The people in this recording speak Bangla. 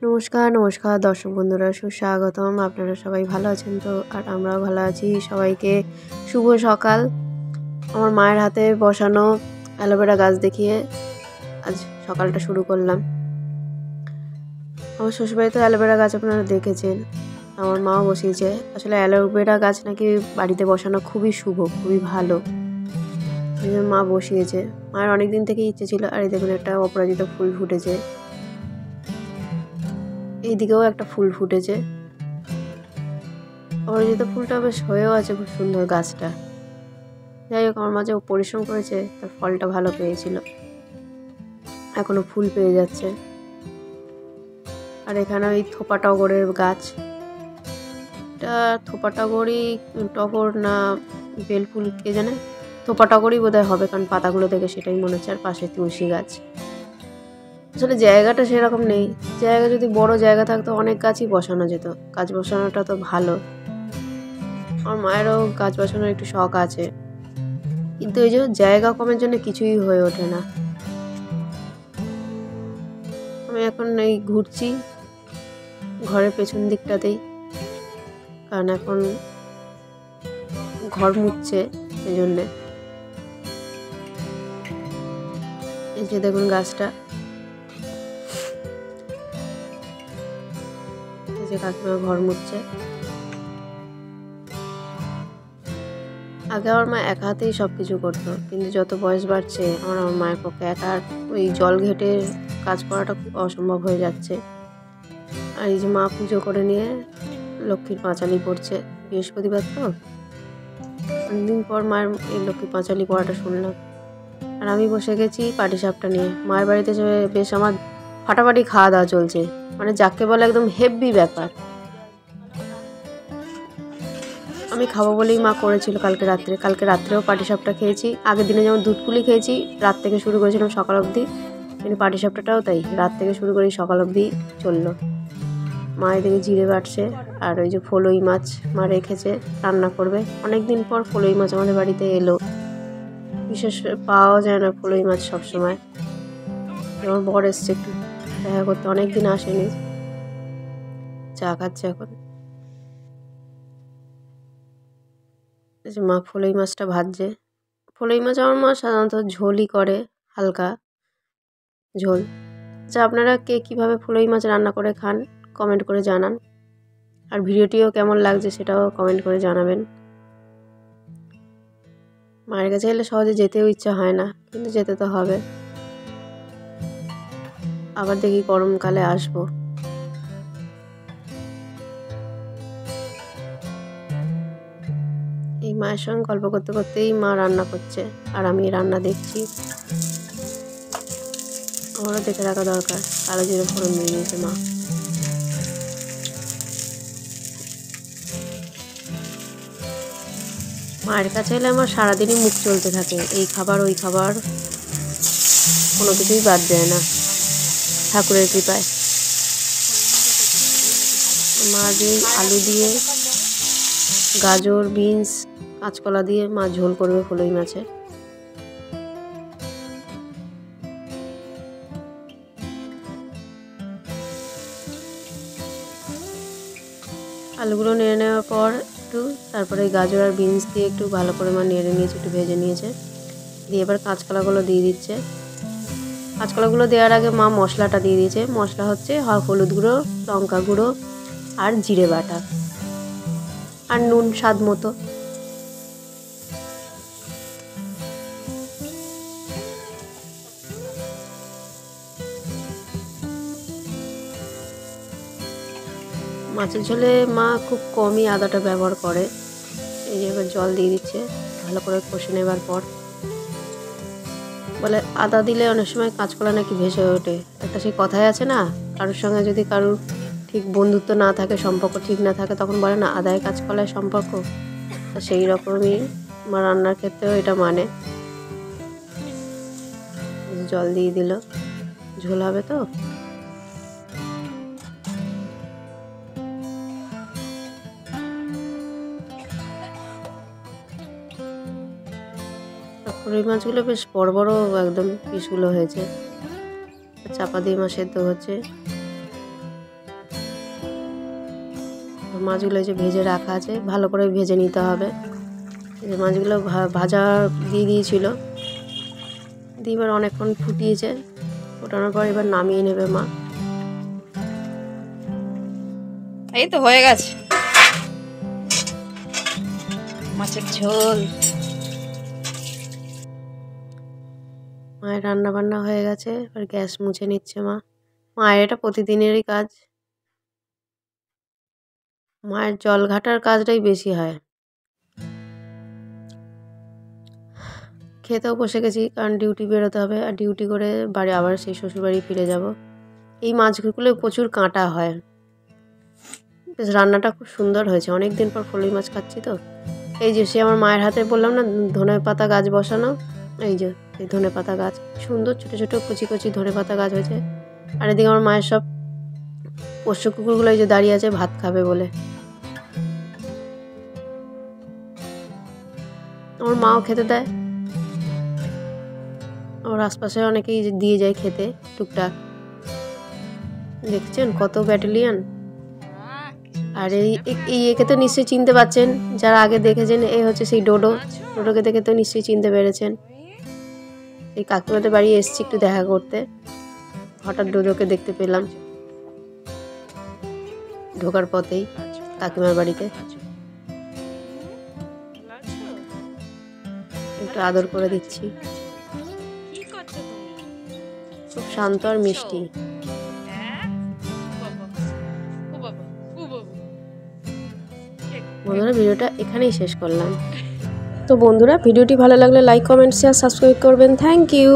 নমস্কার নমস্কার দর্শক বন্ধুরা, সুস্বাগতম। আপনারা সবাই ভালো আছেন তো? আর আমরাও ভালো আছি। সবাইকে শুভ সকাল। আমার মায়ের হাতে বসানো অ্যালোভেরা গাছ দেখিয়ে আজ সকালটা শুরু করলাম। আমার শ্বশুরবাড়িতে অ্যালোভেরা গাছ আপনারা দেখেছেন, আমার মাও বসিয়েছে। আসলে অ্যালোভেরা গাছ নাকি বাড়িতে বসানো খুবই শুভ, খুবই ভালো। মা বসিয়েছে। মায়ের অনেক দিন থেকে ইচ্ছে ছিল। আর এই দেখুন, একটা অপরাজিতা ফুল ফুটেছে, এইদিকেও একটা ফুল ফুটেছে। অপরাজিতা ফুলটা বেশ হয়েও আছে, খুব সুন্দর গাছটা। যাই হোক, আমার মাঝে পরিশ্রম করেছে, তার ফলটা ভালো পেয়েছিল, এখনো ফুল পেয়ে যাচ্ছে। আর এখানে ওই থোপা টগরের গাছ, এটা থোপা টগরই, টগর না বেলফুল কে জানে, থোপা টগরই বোধহয় হবে, কারণ পাতাগুলো দেখে সেটাই মনে হচ্ছে। আর পাশে তুলসী গাছ। আসলে জায়গাটা সেরকম নেই। জায়গা যদি বড় জায়গা থাকতো অনেক গাছই বসানো যেত। গাছ বসানোটা তো ভালো। আমার মায়েরও গাছ বসানোর একটু শখ আছে, কিন্তু এই যে জায়গা কমের জন্য কিছুই হয়ে ওঠে না। আমি এখন এই ঘুরছি ঘরের পেছন দিকটাতেই, কারণ এখন ঘর মুছছে, এই জন্যে। এই যে দেখুন গাছটা, এই যে কাকিমা ঘর মুছছে। আগে আমার মা একা হাতেই সব কিছু করতো, কিন্তু যত বয়স বাড়ছে আমার মায়ের পক্ষে একা ওই জল ঘেটে কাজ করাটা খুব অসম্ভব হয়ে যাচ্ছে। আর এই যে মা পুজো করে নিয়ে লক্ষ্মীর পাঁচালি পড়ছে, বৃহস্পতিবার তো, অনেকদিন পর মায়ের এই লক্ষ্মীর পাঁচালি পড়াটা শুনলাম। আর আমি বসে গেছি পাটিসাপটা নিয়ে। মায়ের বাড়িতে বেশ আমার ফাটাফাটি খাওয়া দাওয়া চলছে, মানে যাকে বলে একদম হেভি ব্যাপার। আমি খাবো বলেই মা করেছিল কালকে রাত্রেও পাটিসাপটা খেয়েছি। আগের দিনে যেমন দুধ পুলি খেয়েছি, রাত থেকে শুরু করেছিলাম সকাল অবধি, কিন্তু পাটিসাপটাটাও তাই, রাত থেকে শুরু করেই সকাল অবধি চললো। মা এদিকে জিরে বাটছে, আর ওই যে ফলই মাছ মা রেখেছে, রান্না করবে। অনেক দিন পর ফলই মাছ আমাদের বাড়িতে এলো, বিশেষ পাওয়া যায় না ফলই মাছ সবসময়। আমার বর এসছে একটু দেখা করতে, অনেক দিন আসেনি। চা খাচ্ছে এখন। মা ফলই মাছটা ভাজছে। ফলই মাছ আমার মা সাধারণত ঝোলই করে, হালকা ঝোল। আচ্ছা, আপনারা কে কীভাবে ফলই মাছ রান্না করে খান কমেন্ট করে জানান। আর ভিডিওটিও কেমন লাগছে সেটাও কমেন্ট করে জানাবেন। মায়ের কাছে এলে সহজে যেতেও ইচ্ছা হয় না, কিন্তু যেতে তো হবে। আবার দেখি গরমকালে আসবো। এই মায়ের সঙ্গে গল্প করতে করতেই মা রান্না করছে, আর আমি রান্না দেখছি। আমারও দেখে রাখা দরকার। কালো জিরে ফোড়ন দিয়ে দিয়েছে মা। মায়ের কাছে এলে আমার সারাদিনই মুখ চলতে থাকে, এই খাবার ওই খাবার, কোনো কিছুই বাদ দেয় না ঠাকুরের কৃপায়। মা যে আলু দিয়ে, গাজর, বিনস, কাঁচকলা দিয়ে মা ঝোল করবে ফলই মাছের। আলুগুলো নেড়ে নেওয়ার পর একটু, তারপরে গাজর আর বিনস দিয়ে একটু ভালো করে মা নেড়ে নিয়েছে, একটু ভেজে নিয়েছে। দিয়ে এবার কাঁচকলাগুলো দিয়ে দিচ্ছে। কাঁচকলাগুলো দেওয়ার আগে মা মশলাটা দিয়ে দিয়েছে। মশলা হচ্ছে হলুদ গুঁড়ো, লঙ্কা গুঁড়ো আর জিরে বাটা, আর নুন স্বাদ মতো। মাছের ঝোলে মা খুব কমই আদাটা ব্যবহার করে। এই যে এবার জল দিয়ে দিচ্ছে, ভালো করে কষে নেবার পর। বলে আদা দিলে অনেক সময় কাঁচকলা নাকি ভেসে ওঠে। একটা সেই কথাই আছে না, কারোর সঙ্গে যদি কারোর ঠিক বন্ধুত্ব না থাকে, সম্পর্ক ঠিক না থাকে, তখন বলে না আদায় কাঁচকলায় সম্পর্ক। তো সেই রকমই আমার রান্নার ক্ষেত্রেও এটা মানে। জল দিয়ে দিল, ঝোল হবে তো। ফলই মাছগুলো বেশ বড় বড় একদম পিসগুলো হয়েছে। চাপা দিয়ে মা সেদ্ধ হচ্ছে। মাছগুলো যে ভেজে রাখা আছে, ভালো করে ভেজে নিতে হবে। এই যে মাছগুলো ভাজা দিয়ে দিয়েছিল, দিয়ে এবার অনেকক্ষণ ফুটিয়েছে। ফোটানোর পর এবার নামিয়ে নেবে মা। এই তো হয়ে গেছে মাছের ঝোল। মায়ের রান্না বান্না হয়ে গেছে, এবার গ্যাস মুছে নিচ্ছে মা। মায়ের এটা প্রতিদিনেরই কাজ। মায়ের জল ঘাটার কাজটাই বেশি হয়। খেতেও বসে গেছি, কারণ ডিউটি বেরোতে হবে, আর ডিউটি করে বাড়ি আবার সেই শ্বশুরবাড়ি ফিরে যাব। এই মাছগুলো প্রচুর কাঁটা হয়। বেশ রান্নাটা খুব সুন্দর হয়েছে, অনেক দিন পর ফলুই মাছ খাচ্ছি তো। এই যে সে আমার মায়ের হাতে বললাম না ধনে পাতা গাছ বসানো, এই যে এই ধনে পাতা গাছ সুন্দর ছোটো ছোটো কচি কচি ধনে পাতা গাছ হয়েছে। আর এদিকে আমার মায়ের সব পোষ্য কুকুরগুলো এই যে দাঁড়িয়ে আছে ভাত খাবে বলে। আমার মাও খেতে দেয়, আমার আশপাশে অনেকেই দিয়ে যায় খেতে টুকটাক। দেখছেন কত ব্যাটালিয়ান। আর এই একে তো নিশ্চয়ই চিনতে পারছেন, যারা আগে দেখেছেন। এই হচ্ছে সেই ডোডো। ডোডোকে দেখে তো নিশ্চয়ই চিনতে পেরেছেন। এই কাকিমাদের বাড়ি এসছি একটু দেখা করতে, হঠাৎ ডোডোকে দেখতে পেলাম ঢোকার পথেই কাকিমার বাড়িতে। একটু আদর করে দিচ্ছি। খুব শান্ত আর মিষ্টি। বন্ধুরা ভিডিওটা এখানেই শেষ করলাম। তো বন্ধুরা ভিডিওটি ভালো লাগলে লাইক কমেন্ট শেয়ার সাবস্ক্রাইব করবেন। Thank you.